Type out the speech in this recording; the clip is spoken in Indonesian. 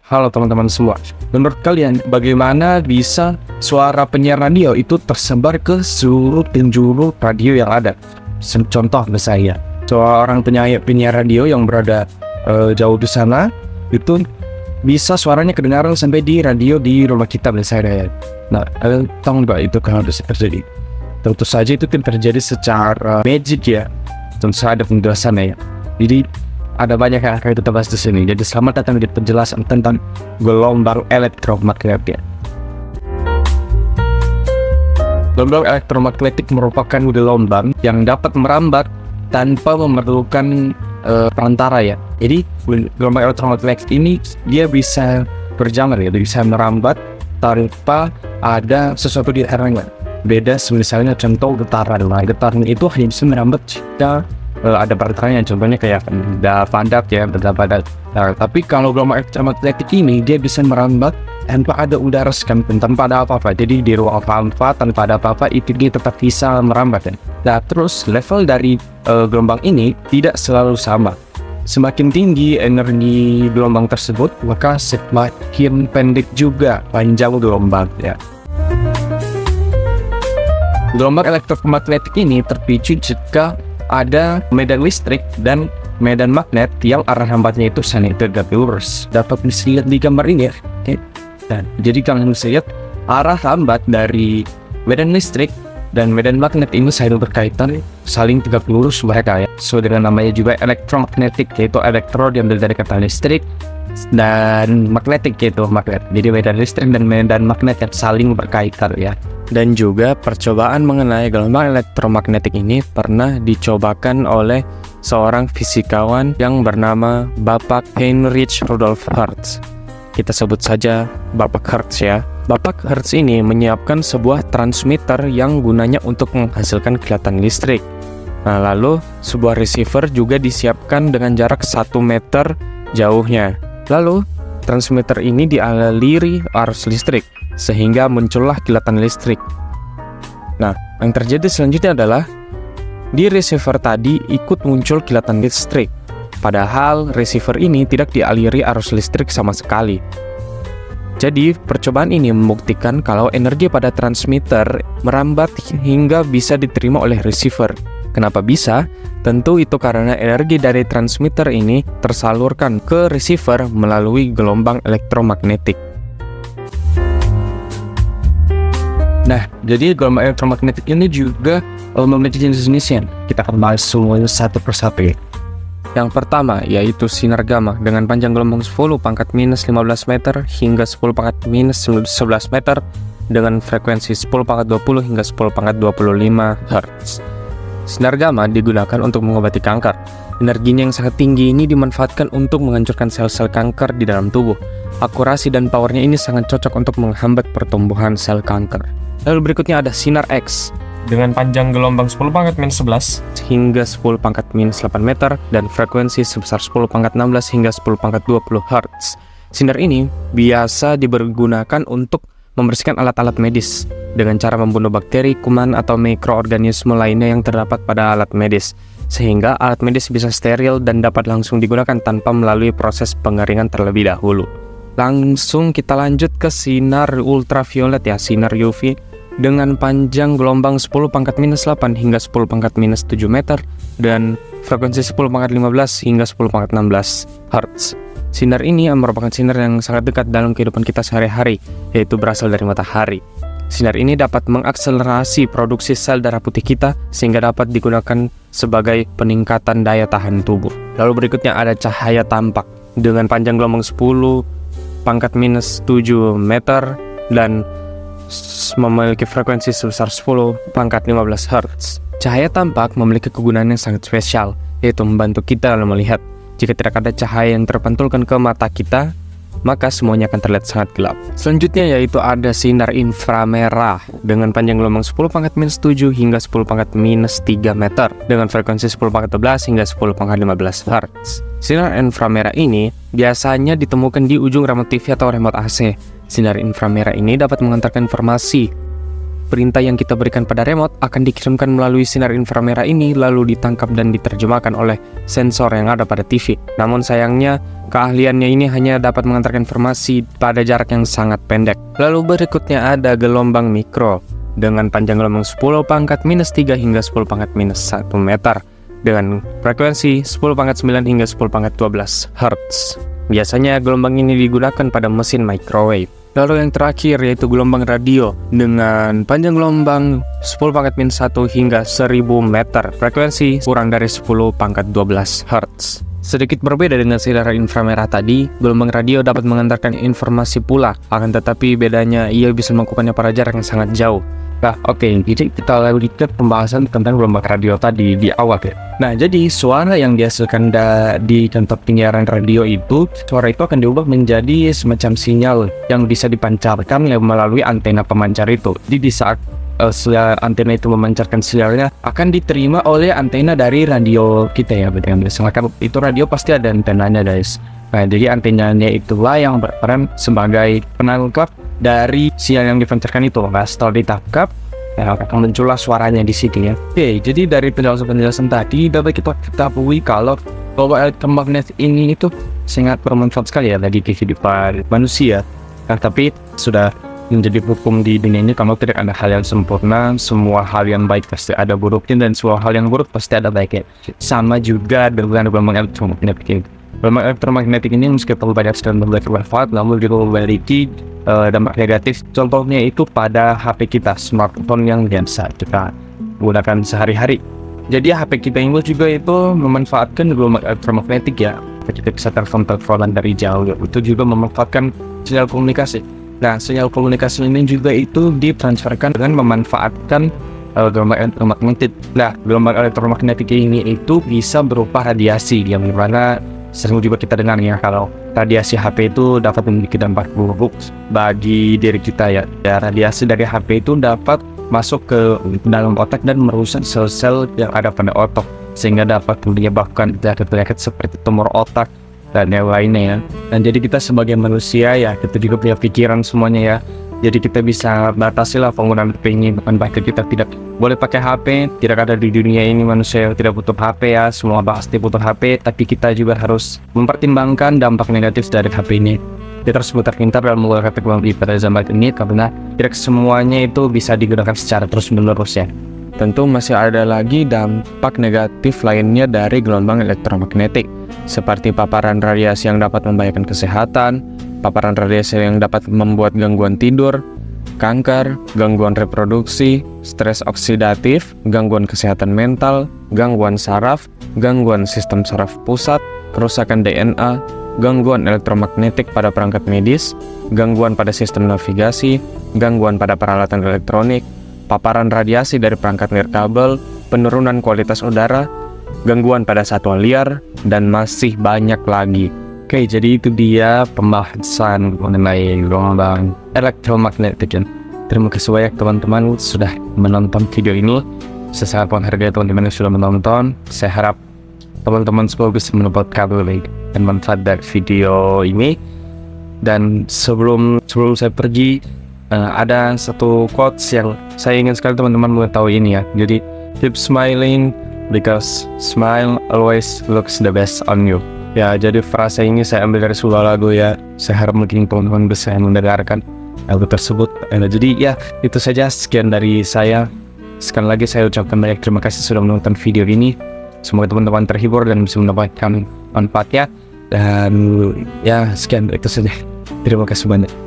Halo teman-teman semua. Menurut kalian, bagaimana bisa suara penyiar radio itu tersebar ke seluruh penjuru radio yang ada? Contoh misalnya, seorang penyiar radio yang berada jauh di sana, itu bisa suaranya kedengaran sampai di radio di rumah kita misalnya. Nah, tahu nggak itu kalau bisa terjadi? Tentu saja itu kan terjadi secara magic ya. Tentu saja ada penjelasannya ya. Jadi ada banyak yang akan kita bahas di sini. Jadi selamat datang di penjelasan tentang gelombang elektromagnetik. Gelombang elektromagnetik merupakan gelombang yang dapat merambat tanpa memerlukan perantara ya. Jadi gelombang elektromagnetik ini dia bisa berjamur ya, bisa merambat tanpa ada sesuatu di dalamnya. Beda misalnya contoh getaran. Nah, getaran itu hanya bisa merambat jika ada perantaranya, contohnya kayak benda padat ya, benda padat. Nah, tapi kalau gelombang elektromagnetik ini dia bisa merambat tanpa ada udara sekalipun, tanpa ada apa-apa. Jadi di ruang hampa tanpa ada apa-apa itu dia tetap bisa merambat ya. Nah, terus level dari gelombang ini tidak selalu sama. Semakin tinggi energi gelombang tersebut, maka semakin pendek juga panjang gelombang ya. Gelombang elektromagnetik ini terpicu jika ada medan listrik dan medan magnet yang arah hambatnya itu saling tegak lurus. Dapat dilihat di gambar ini ya. Oke. Dan jadi kalian bisa lihat arah hambat dari medan listrik dan medan magnet ini saling berkaitan, saling tegak lurus mereka ya. So dengan namanya juga elektromagnetik, yaitu elektron yang dari kata listrik, dan magnetik yaitu magnet. Jadi medan listrik dan medan magnet yang saling berkaitan ya. Dan juga percobaan mengenai gelombang elektromagnetik ini pernah dicobakan oleh seorang fisikawan yang bernama Bapak Heinrich Rudolf Hertz. Kita sebut saja Bapak Hertz ya. Bapak Hertz ini menyiapkan sebuah transmitter yang gunanya untuk menghasilkan kilatan listrik. Nah, lalu sebuah receiver juga disiapkan dengan jarak 1 meter jauhnya. Lalu transmitter ini dialiri arus listrik sehingga muncullah kilatan listrik. Nah, yang terjadi selanjutnya adalah di receiver tadi ikut muncul kilatan listrik, padahal receiver ini tidak dialiri arus listrik sama sekali. Jadi, percobaan ini membuktikan kalau energi pada transmitter merambat hingga bisa diterima oleh receiver. Kenapa bisa? Tentu itu karena energi dari transmitter ini tersalurkan ke receiver melalui gelombang elektromagnetik. Nah, jadi gelombang elektromagnetik ini juga memiliki jenis-jenisnya. Kita akan bahas semuanya satu persatu ya. Yang pertama yaitu sinar gamma dengan panjang gelombang 10 pangkat minus 15 meter hingga 10 pangkat minus 11 meter dengan frekuensi 10 pangkat 20 hingga 10 pangkat 25 Hz. Sinar gamma digunakan untuk mengobati kanker. Energinya yang sangat tinggi ini dimanfaatkan untuk menghancurkan sel-sel kanker di dalam tubuh. Akurasi dan powernya ini sangat cocok untuk menghambat pertumbuhan sel kanker. Lalu berikutnya ada sinar X dengan panjang gelombang 10 pangkat minus 11 hingga 10 pangkat minus 8 meter dan frekuensi sebesar 10 pangkat 16 hingga 10 pangkat 20 Hz. Sinar ini biasa digunakan untuk membersihkan alat-alat medis dengan cara membunuh bakteri, kuman, atau mikroorganisme lainnya yang terdapat pada alat medis, sehingga alat medis bisa steril dan dapat langsung digunakan tanpa melalui proses pengeringan terlebih dahulu. Langsung kita lanjut ke sinar ultraviolet ya, sinar UV dengan panjang gelombang 10 pangkat minus 8 hingga 10 pangkat minus 7 meter dan frekuensi 10 pangkat 15 hingga 10 pangkat 16 Hz. Sinar ini merupakan sinar yang sangat dekat dalam kehidupan kita sehari-hari, yaitu berasal dari matahari. Sinar ini dapat mengakselerasi produksi sel darah putih kita sehingga dapat digunakan sebagai peningkatan daya tahan tubuh. Lalu berikutnya ada cahaya tampak dengan panjang gelombang 10 pangkat minus 7 meter dan memiliki frekuensi sebesar 10 pangkat 15 Hz. Cahaya tampak memiliki kegunaan yang sangat spesial, yaitu membantu kita dalam melihat. Jika tidak ada cahaya yang terpantulkan ke mata kita, maka semuanya akan terlihat sangat gelap. Selanjutnya yaitu ada sinar inframerah dengan panjang gelombang 10 pangkat minus 7 hingga 10 pangkat minus 3 meter dengan frekuensi 10 pangkat 11 hingga 10 pangkat 15 Hz. Sinar inframerah ini biasanya ditemukan di ujung remote TV atau remote AC. Sinar inframerah ini dapat mengantarkan informasi perintah yang kita berikan pada remote akan dikirimkan melalui sinar inframerah ini lalu ditangkap dan diterjemahkan oleh sensor yang ada pada TV. Namun sayangnya, keahliannya ini hanya dapat mengantarkan informasi pada jarak yang sangat pendek. Lalu berikutnya ada gelombang mikro dengan panjang gelombang 10 pangkat minus 3 hingga 10 pangkat minus 1 meter dengan frekuensi 10 pangkat 9 hingga 10 pangkat 12 Hz. Biasanya gelombang ini digunakan pada mesin microwave. Lalu yang terakhir yaitu gelombang radio dengan panjang gelombang 10 pangkat minus 1 hingga 1000 meter, frekuensi kurang dari 10 pangkat 12 Hz. Sedikit berbeda dengan sinar inframerah tadi, gelombang radio dapat mengantarkan informasi pula, akan tetapi bedanya ia bisa melakukannya pada jarak yang sangat jauh. Nah, oke, jadi kita lanjutkan pembahasan tentang gelombang radio tadi di awal ya. Nah, jadi suara yang dihasilkan di tempat penyiaran radio itu, suara itu akan diubah menjadi semacam sinyal yang bisa dipancarkan melalui antena pemancar itu. Jadi di saat antena itu memancarkan sinyalnya akan diterima oleh antena dari radio kita ya, misalnya kan itu radio pasti ada antenanya guys. Nah, jadi antenanya itulah yang berperan sebagai penangkap dari sinyal yang dipancarkan itu. Nah, setelah ditangkap, akan muncullah suaranya di sini ya. Oke, jadi dari penjelasan tadi dapat kita ketahui kalau elektromagnet ini itu sangat bermanfaat sekali ya bagi kehidupan manusia. Nah, tapi sudah menjadi hukum di dunia ini kalau tidak ada hal yang sempurna, semua hal yang baik pasti ada buruknya dan semua hal yang buruk pasti ada baiknya. Sama juga dengan gelombang elektromagnetik. Gelombang elektromagnetik ini meskipun banyak sekali bermanfaat, namun juga memiliki dampak negatif. Contohnya itu pada HP kita, smartphone yang biasa kita gunakan sehari-hari. Jadi HP kita ini juga itu memanfaatkan gelombang elektromagnetik ya. Kita bisa telepon-teleponan dari jauh, itu juga memanfaatkan sinyal komunikasi. Nah, sinyal komunikasi ini juga itu ditransferkan dengan memanfaatkan gelombang elektromagnetik. Nah, gelombang elektromagnetik ini itu bisa berupa radiasi yang dimana sering juga kita dengar ya kalau radiasi HP itu dapat memiliki dampak buruk bagi diri kita ya. Radiasi dari HP itu dapat masuk ke dalam otak dan merusak sel-sel yang ada pada otak sehingga dapat menyebabkan penyakit seperti tumor otak dan yang lainnya ya. Dan jadi kita sebagai manusia ya, kita juga punya pikiran semuanya ya. Jadi kita bisa batasi lah penggunaan HP ini, bukan baik kita tidak boleh pakai HP, tidak ada di dunia ini manusia yang tidak butuh HP ya, semua pasti butuh HP, tapi kita juga harus mempertimbangkan dampak negatif dari HP ini. Kita harus pintar dalam menggunakan teknologi pada zaman ini karena tidak semuanya itu bisa digunakan secara terus-menerus ya. Tentu masih ada lagi dampak negatif lainnya dari gelombang elektromagnetik, seperti paparan radiasi yang dapat membahayakan kesehatan, paparan radiasi yang dapat membuat gangguan tidur, kanker, gangguan reproduksi, stres oksidatif, gangguan kesehatan mental, gangguan saraf, gangguan sistem saraf pusat, kerusakan DNA, gangguan elektromagnetik pada perangkat medis, gangguan pada sistem navigasi, gangguan pada peralatan elektronik, paparan radiasi dari perangkat nirkabel, penurunan kualitas udara, gangguan pada satwa liar, dan masih banyak lagi. Oke, jadi itu dia pembahasan mengenai gelombang elektromagnetik. Terima kasih banyak teman-teman sudah menonton video ini. Saya sangat menghargai teman-teman yang sudah menonton. Saya harap teman-teman semua bisa mendapatkan lebih dan manfaat dari video ini. Dan sebelum saya pergi, ada satu quotes yang saya ingin sekali teman-teman mengetahui ini ya. Jadi, keep smiling because smile always looks the best on you. Ya, jadi frasa ini saya ambil dari sebuah lagu ya. Saya harap mungkin teman-teman bisa mendengarkan lagu tersebut. Jadi ya, itu saja sekian dari saya. Sekali lagi saya ucapkan banyak terima kasih sudah menonton video ini. Semoga teman-teman terhibur dan bisa mendapatkan manfaatnya. Dan ya, sekian itu saja. Terima kasih banyak.